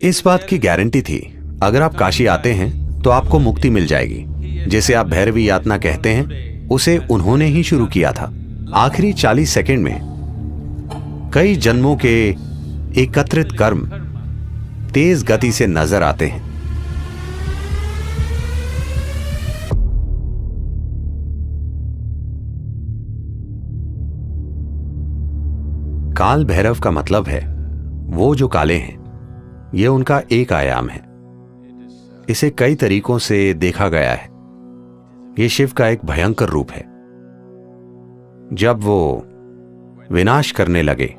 इस बात की गारंटी थी, अगर आप काशी आते हैं तो आपको मुक्ति मिल जाएगी। जिसे आप भैरवी यातना कहते हैं, उसे उन्होंने ही शुरू किया था। आखिरी 40 सेकंड में कई जन्मों के एकत्रित कर्म तेज गति से नजर आते हैं। काल भैरव का मतलब है वो जो काले हैं। यह उनका एक आयाम है। इसे कई तरीकों से देखा गया है। यह शिव का एक भयंकर रूप है। जब वो विनाश करने लगे,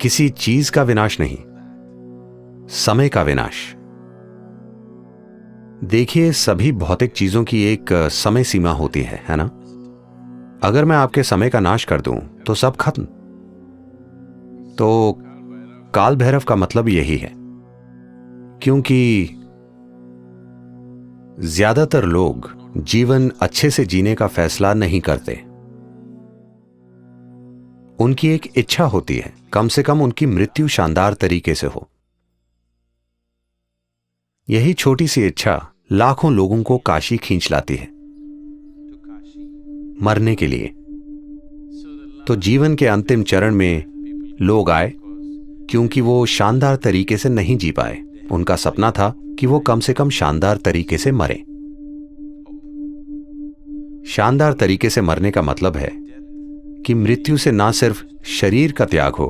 किसी चीज का विनाश नहीं, समय का विनाश। देखिए, सभी भौतिक चीजों की एक समय सीमा होती है ना? अगर मैं आपके समय का नाश कर दूं तो सब खत्म। तो काल भैरव का मतलब यही है, क्योंकि ज्यादातर लोग जीवन अच्छे से जीने का फैसला नहीं करते। उनकी एक इच्छा होती है, कम से कम उनकी मृत्यु शानदार तरीके से हो। यही छोटी सी इच्छा लाखों लोगों को काशी खींच लाती है, मरने के लिए। तो जीवन के अंतिम चरण में लोग आए क्योंकि वो शानदार तरीके से नहीं जी पाए। उनका सपना था कि वो कम से कम शानदार तरीके से मरे। शानदार तरीके से मरने का मतलब है कि मृत्यु से ना सिर्फ शरीर का त्याग हो,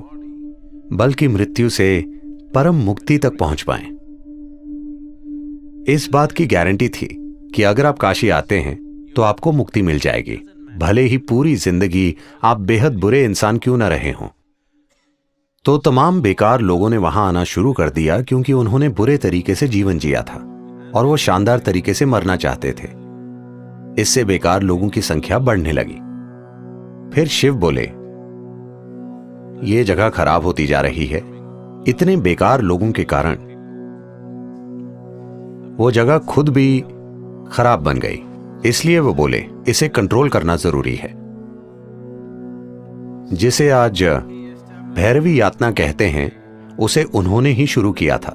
बल्कि मृत्यु से परम मुक्ति तक पहुंच पाएं। इस बात की गारंटी थी कि अगर आप काशी आते हैं तो आपको मुक्ति मिल जाएगी, भले ही पूरी जिंदगी आप बेहद बुरे इंसान क्यों ना रहे हों। तो तमाम बेकार लोगों ने वहां आना शुरू कर दिया क्योंकि उन्होंने बुरे तरीके से जीवन जिया था और वो शानदार तरीके से मरना चाहते थे। इससे बेकार लोगों की संख्या बढ़ने लगी। फिर शिव बोले, ये जगह खराब होती जा रही है। इतने बेकार लोगों के कारण वो जगह खुद भी खराब बन गई। इसलिए वो बोले, इसे कंट्रोल करना जरूरी है। जिसे आज भैरवी यातना कहते हैं, उसे उन्होंने ही शुरू किया था।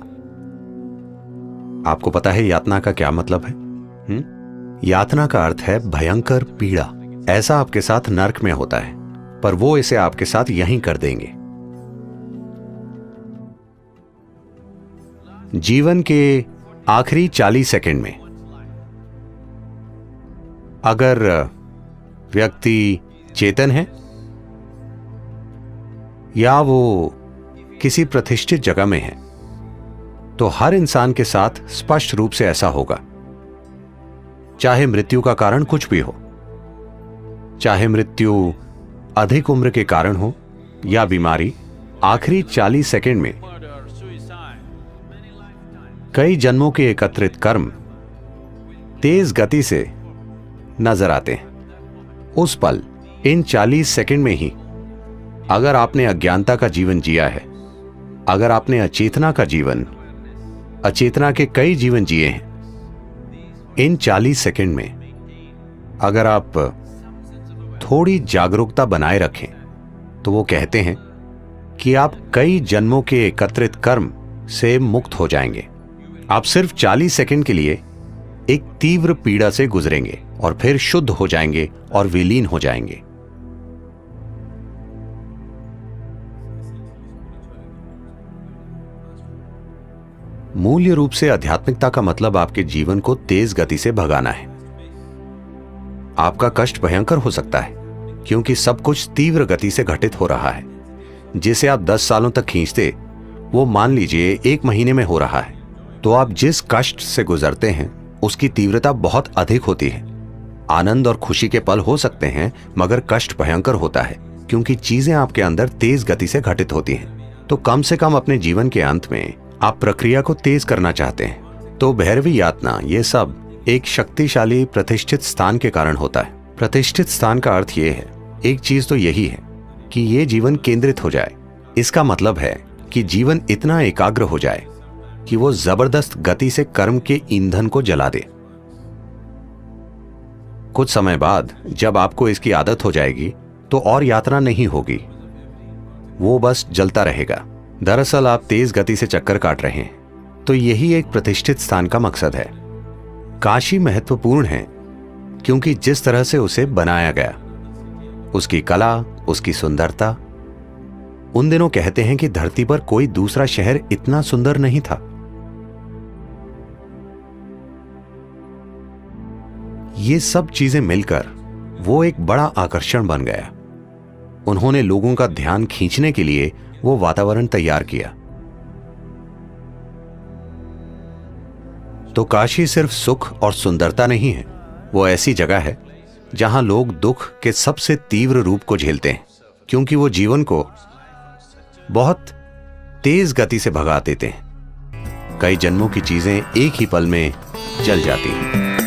आपको पता है यातना का क्या मतलब है? यातना का अर्थ है भयंकर पीड़ा। ऐसा आपके साथ नर्क में होता है, पर वो इसे आपके साथ यहीं कर देंगे। जीवन के आखिरी 40 सेकंड में अगर व्यक्ति चेतन है या वो किसी प्रतिष्ठित जगह में है, तो हर इंसान के साथ स्पष्ट रूप से ऐसा होगा। चाहे मृत्यु का कारण कुछ भी हो, चाहे मृत्यु अधिक उम्र के कारण हो या बीमारी, आखिरी 40 सेकंड में कई जन्मों के एकत्रित कर्म तेज गति से नजर आते हैं। उस पल, इन 40 सेकंड में ही, अगर आपने अज्ञानता का जीवन जिया है, अगर आपने अचेतना का जीवन, अचेतना के कई जीवन जिए हैं, इन 40 सेकंड में अगर आप थोड़ी जागरूकता बनाए रखें, तो वो कहते हैं कि आप कई जन्मों के एकत्रित कर्म से मुक्त हो जाएंगे। आप सिर्फ 40 सेकंड के लिए एक तीव्र पीड़ा से गुजरेंगे और फिर शुद्ध हो जाएंगे और विलीन हो जाएंगे। मूल्य रूप से आध्यात्मिकता का मतलब आपके जीवन को तेज गति से भगाना है। आपका कष्ट भयंकर हो सकता है क्योंकि सब कुछ तीव्र गति से घटित हो रहा है। जिसे आप 10 सालों तक खींचते, वो मान लीजिए 1 महीने में हो रहा है। तो आप जिस कष्ट से गुजरते हैं उसकी तीव्रता बहुत अधिक होती है। आनंद और खुशी के पल हो सकते हैं, मगर कष्ट भयंकर होता है क्योंकि चीजें आपके अंदर तेज गति से घटित होती हैं। तो कम से कम अपने जीवन के अंत में आप प्रक्रिया को तेज करना चाहते हैं। तो भैरवी यातना, ये सब एक शक्तिशाली प्रतिष्ठित स्थान के कारण होता है। प्रतिष्ठित स्थान का अर्थ ये है, एक चीज तो यही है कि ये जीवन केंद्रित हो जाए। इसका मतलब है कि जीवन इतना एकाग्र हो जाए कि वो जबरदस्त गति से कर्म के ईंधन को जला दे। कुछ समय बाद जब आपको इसकी आदत हो जाएगी, तो और यात्रा नहीं होगी, वो बस जलता रहेगा। दरअसल आप तेज गति से चक्कर काट रहे हैं, तो यही एक प्रतिष्ठित स्थान का मकसद है। काशी महत्वपूर्ण है क्योंकि जिस तरह से उसे बनाया गया, उसकी कला, उसकी सुंदरता। उन दिनों कहते हैं कि धरती पर कोई दूसरा शहर इतना सुंदर नहीं था। ये सब चीजें मिलकर वो एक बड़ा आकर्षण बन गया। उन्होंने लोगों का ध्यान खींचने के लिए वो वातावरण तैयार किया। तो काशी सिर्फ सुख और सुंदरता नहीं है, वो ऐसी जगह है जहां लोग दुख के सबसे तीव्र रूप को झेलते हैं, क्योंकि वो जीवन को बहुत तेज गति से भगा देते हैं। कई जन्मों की चीजें एक ही पल में जल जाती हैं।